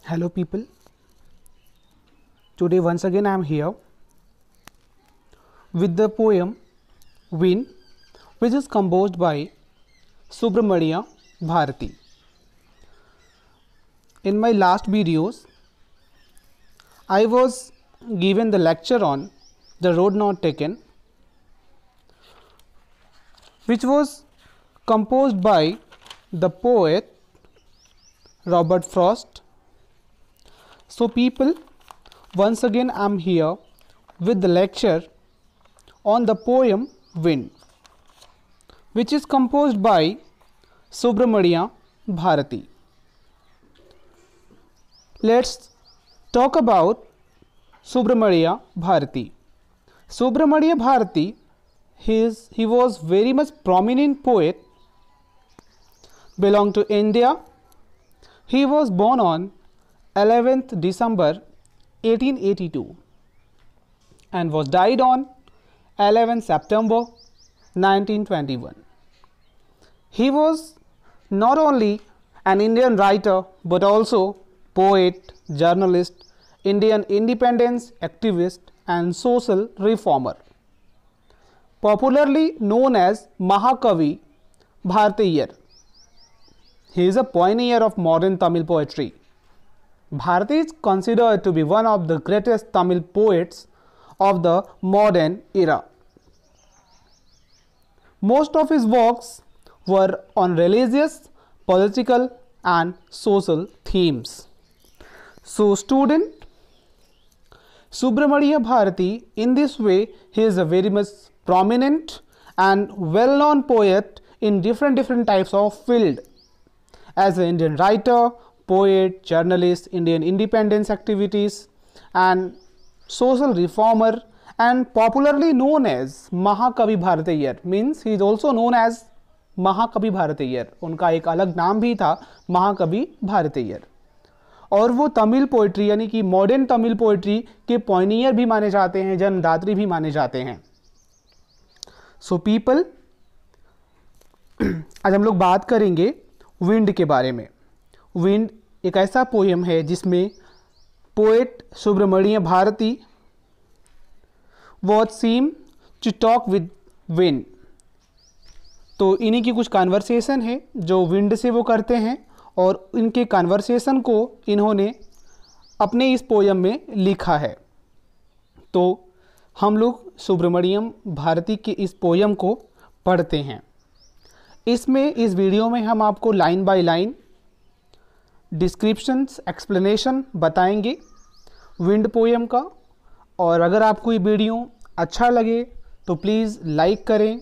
Hello people, today once again I am here with the poem Wind, which is composed by Subramania Bharati. In my last videos I was given the lecture on The Road Not Taken, which was composed by the poet Robert Frost. So people, once again I am here with the lecture on the poem Wind, which is composed by Subramania Bharati. Let's talk about Subramania Bharati. Subramania Bharati, he was very much prominent poet, belonged to India. He was born on 11th December 1882 and was died on 11th September 1921. He was not only an Indian writer but also poet, journalist, Indian independence activist and social reformer. Popularly known as Mahakavi Bharatiyar, he is a pioneer of modern Tamil poetry. Bharati is considered to be one of the greatest Tamil poets of the modern era. Most of his works were on religious, political and social themes. So student, Subramania Bharati, in this way he is a very much prominent and well-known poet in different types of field. As an Indian writer, poet, journalist, Indian independence activities and social reformer, and popularly known as Mahakavi Bharatiyar, means he is also known as Mahakavi Bharatiyar. उनका एक अलग नाम भी था महाकवि भारतीयर, और वो Tamil poetry यानी कि मॉडर्न तमिल पोइट्री के पॉइनियर भी माने जाते हैं, जन्मदात्री भी माने जाते हैं. सो पीपल, आज हम लोग बात करेंगे विंड के बारे में. विंड एक ऐसा पोएम है जिसमें poet Subramania Bharati was seem to talk with wind. तो इन्हीं की कुछ कन्वर्सेशन है जो विंड से वो करते हैं, और इनके कन्वर्सेशन को इन्होंने अपने इस पोएम में लिखा है. तो हम लोग सुब्रमण्यम भारती के इस पोएम को पढ़ते हैं. इसमें इस वीडियो में हम आपको line by line descriptions, explanation बताएंगे विंड पोएम का. और अगर आपको ये वीडियो अच्छा लगे तो प्लीज़ लाइक करें,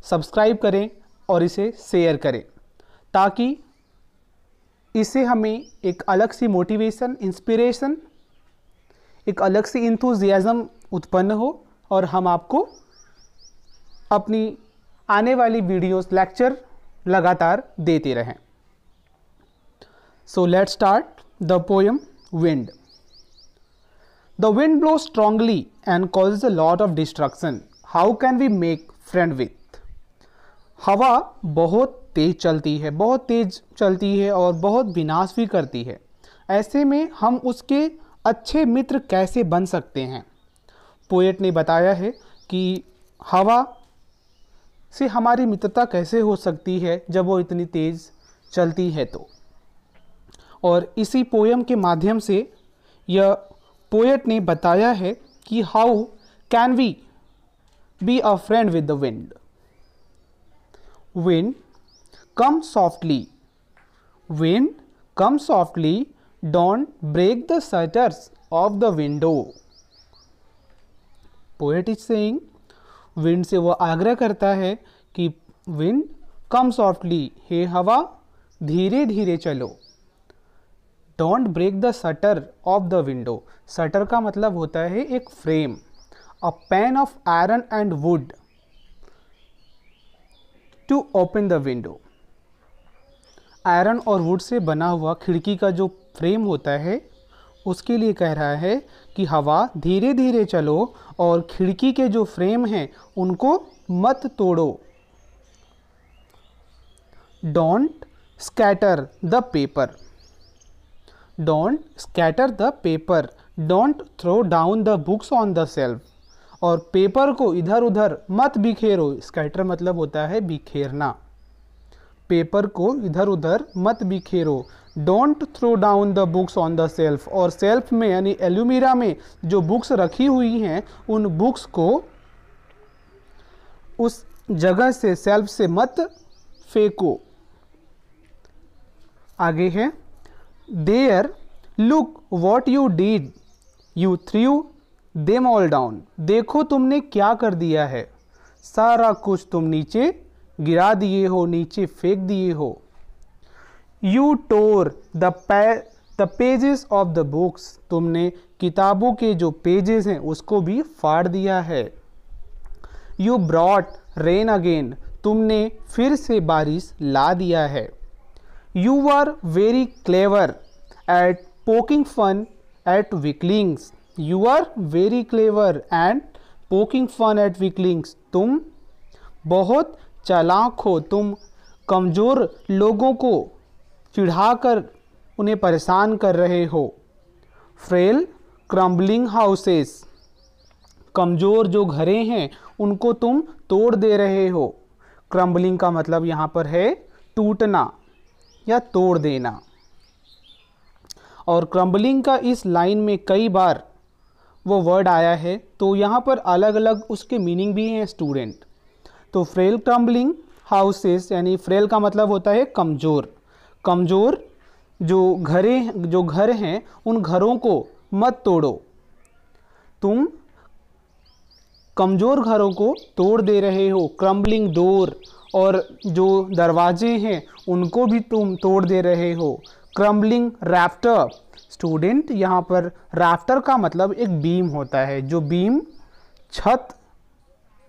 सब्सक्राइब करें और इसे शेयर करें, ताकि इससे हमें एक अलग सी मोटिवेशन, इंस्पिरेशन, एक अलग सी इंथुजियाज़म उत्पन्न हो और हम आपको अपनी आने वाली वीडियोस, लेक्चर लगातार देते रहें. So let's start the poem Wind. The wind blows strongly and causes a lot of destruction. How can we make friend with? हवा बहुत तेज चलती है, बहुत तेज चलती है और बहुत विनाश भी करती है. ऐसे में हम उसके अच्छे मित्र कैसे बन सकते हैं? पोएट ने बताया है कि हवा से हमारी मित्रता कैसे हो सकती है जब वो इतनी तेज़ चलती है. तो और इसी पोएम के माध्यम से यह पोएट ने बताया है कि how can we be a friend with the wind. Wind come softly, wind come softly, don't break the shutters of the window. Poet is saying, wind से वो आग्रह करता है कि विंड कम सॉफ्टली, हे हवा धीरे धीरे चलो. Don't break the shutter of the window. Shutter का मतलब होता है एक frame, a pane of iron and wood to open the window. Iron और वुड से बना हुआ खिड़की का जो फ्रेम होता है उसके लिए कह रहा है कि हवा धीरे धीरे चलो और खिड़की के जो फ्रेम हैं उनको मत तोड़ो. Don't scatter the paper. Don't scatter the paper, don't throw down the books on the self. और पेपर को इधर उधर मत बिखेरो, स्कैटर मतलब होता है बिखेरना, पेपर को इधर उधर मत बिखेरो। Don't throw down the books on the self, और सेल्फ में यानी एल्यूमीरा में जो बुक्स रखी हुई हैं उन बुक्स को उस जगह से, सेल्फ से मत फेंको। आगे है there look what you did, you threw them all down. देखो तुमने क्या कर दिया है, सारा कुछ तुम नीचे गिरा दिए हो, नीचे फेंक दिए हो। You tore the pages of the books, तुमने किताबों के जो पेजेस हैं उसको भी फाड़ दिया है। यू ब्रॉट रेन अगेन, तुमने फिर से बारिश ला दिया है। You are very clever at poking fun at weaklings, you are very clever and poking fun at weaklings, तुम बहुत चालाक हो, तुम कमज़ोर लोगों को चिढ़ाकर उन्हें परेशान कर रहे हो। फ्रेल क्रम्बलिंग हाउसेस, कमज़ोर जो घरें हैं उनको तुम तोड़ दे रहे हो। क्रम्बलिंग का मतलब यहाँ पर है टूटना या तोड़ देना। और क्रम्बलिंग का इस लाइन में कई बार वो वर्ड आया है, तो यहाँ पर अलग अलग उसके मीनिंग भी हैं स्टूडेंट। तो फ्रेल क्रम्बलिंग हाउसेस यानी फ्रेल का मतलब होता है कमज़ोर, कमज़ोर जो घर हैं उन घरों को मत तोड़ो, तुम कमज़ोर घरों को तोड़ दे रहे हो। क्रम्बलिंग डोर, और जो दरवाजे हैं उनको भी तुम तोड़ दे रहे हो। क्रम्बलिंग रैफ्टर, स्टूडेंट यहाँ पर रैफ्टर का मतलब एक बीम होता है, जो बीम छत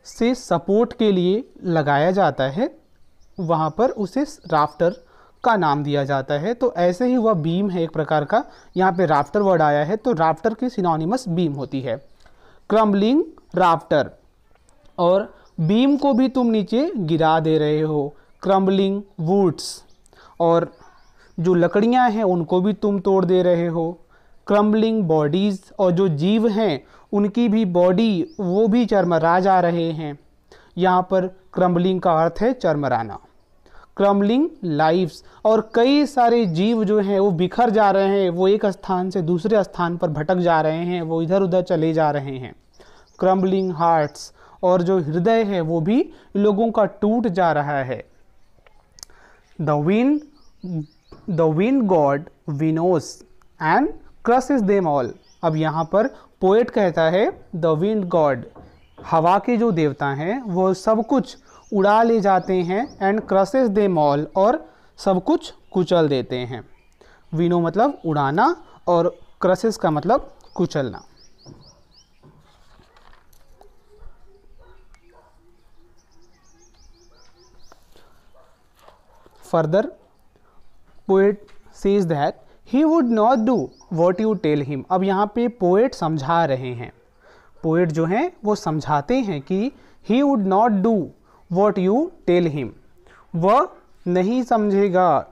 से सपोर्ट के लिए लगाया जाता है, वहाँ पर उसे राफ्टर का नाम दिया जाता है। तो ऐसे ही वह बीम है एक प्रकार का, यहाँ पे राफ्टर वर्ड आया है तो राफ्टर की सिनोनिमस बीम होती है। क्रम्बलिंग राफ्टर, और बीम को भी तुम नीचे गिरा दे रहे हो। क्रम्बलिंग वुड्स, और जो लकड़ियाँ हैं उनको भी तुम तोड़ दे रहे हो। क्रम्बलिंग बॉडीज़, और जो जीव हैं उनकी भी बॉडी वो भी चरमरा जा रहे हैं। यहाँ पर क्रम्बलिंग का अर्थ है चरमराना। क्रम्बलिंग लाइव्स, और कई सारे जीव जो हैं वो बिखर जा रहे हैं, वो एक स्थान से दूसरे स्थान पर भटक जा रहे हैं, वो इधर उधर चले जा रहे हैं। क्रम्बलिंग हार्ट्स, और जो हृदय है वो भी लोगों का टूट जा रहा है। The wind god winnows and crushes them all. अब यहाँ पर पोएट कहता है द विंड गॉड, हवा के जो देवता हैं वो सब कुछ उड़ा ले जाते हैं, एंड क्रसेस देम ऑल, और सब कुछ कुचल देते हैं। विनो मतलब उड़ाना और क्रसेस का मतलब कुचलना। Further, poet says that he would not do what you tell him। अब यहाँ पे पोएट समझा रहे हैं, पोएट जो हैं वो समझाते हैं कि he would not do what you tell him, वह नहीं समझेगा,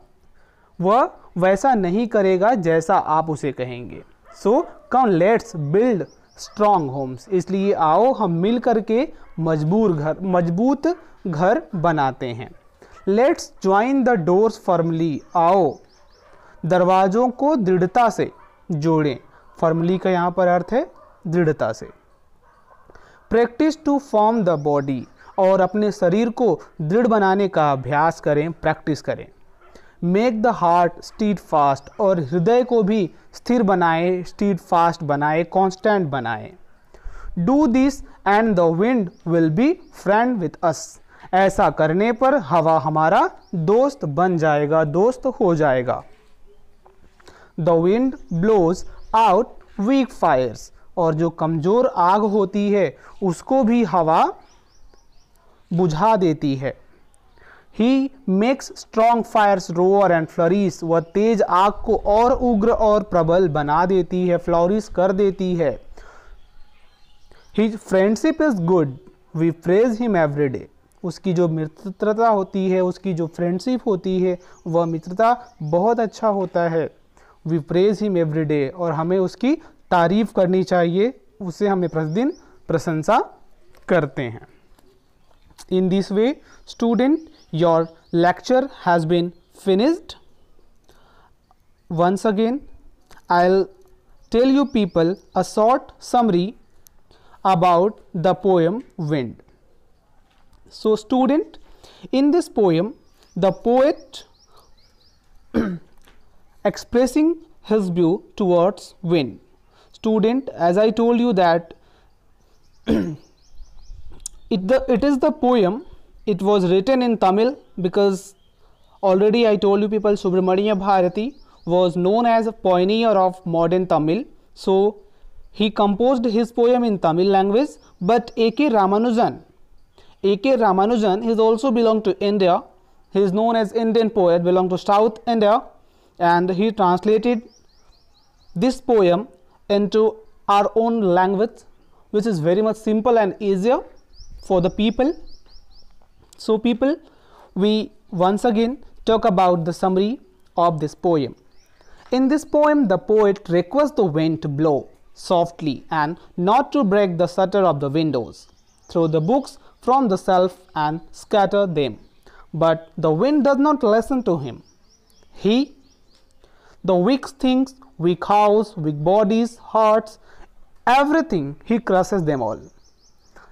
वह वैसा नहीं करेगा जैसा आप उसे कहेंगे। So come let's build strong homes, इसलिए आओ हम मिल करके मजबूत घर बनाते हैं। Let's join the doors firmly, आओ दरवाज़ों को दृढ़ता से जोड़ें। फर्मली का यहाँ पर अर्थ है दृढ़ता से। Practice to form the body, और अपने शरीर को दृढ़ बनाने का अभ्यास करें, प्रैक्टिस करें। Make the heart stead fast, और हृदय को भी स्थिर बनाए, स्टीड फास्ट बनाए, कॉन्स्टेंट बनाए। Do this and the wind will be friend with us, ऐसा करने पर हवा हमारा दोस्त बन जाएगा, दोस्त हो जाएगा। The wind blows out weak fires, और जो कमज़ोर आग होती है उसको भी हवा बुझा देती है। He makes strong fires roar and flourish, वह तेज आग को और उग्र और प्रबल बना देती है, फ्लॉरिश कर देती है। His friendship is good, we praise him every day, उसकी जो मित्रता होती है, उसकी जो फ्रेंडशिप होती है, वह मित्रता बहुत अच्छा होता है, we praise him every day, और हमें उसकी तारीफ करनी चाहिए, उसे हमें प्रतिदिन प्रशंसा करते हैं. In this way, student, your lecture has been finished. Once again, I'll tell you people a short summary about the poem Wind. So student, in this poem, the poet expressing his view towards wind. Student, as I told you that it is the poem, it was written in Tamil, because already I told you people, Subramania Bharati was known as a pioneer of modern Tamil. So he composed his poem in Tamil language. But A.K. Ramanujan is also belong to India. He is known as Indian poet, belong to South India, and he translated this poem into our own language, which is very much simple and easier for the people. So people, we once again talk about the summary of this poem. In this poem, the poet requests the wind to blow softly and not to break the shutter of the windows, throw the books from the shelf and scatter them. But the wind does not listen to him. The weak things, weak house, weak bodies, hearts, everything, he crushes them all.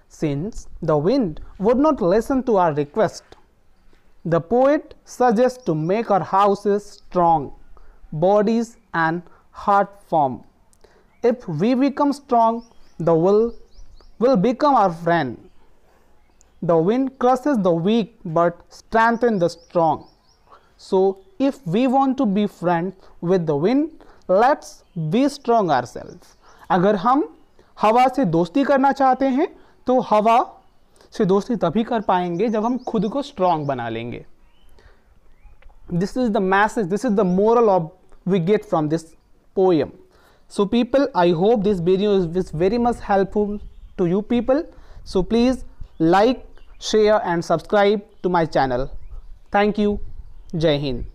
Since the wind would not listen to our request, the poet suggests to make our houses strong, bodies and heart firm. If we become strong, the will become our friend. The wind crushes the weak but strengthens the strong. So if we want to be friends with the wind, let's be strong ourselves. अगर हम हवा से दोस्ती करना चाहते हैं तो हवा से दोस्ती तभी कर पाएंगे जब हम खुद को स्ट्रांग बना लेंगे. This is the message, this is the moral of we get from this poem. So people, I hope this video is very much helpful to you people. So please like, share and subscribe to my channel. Thank you. Jai Hind.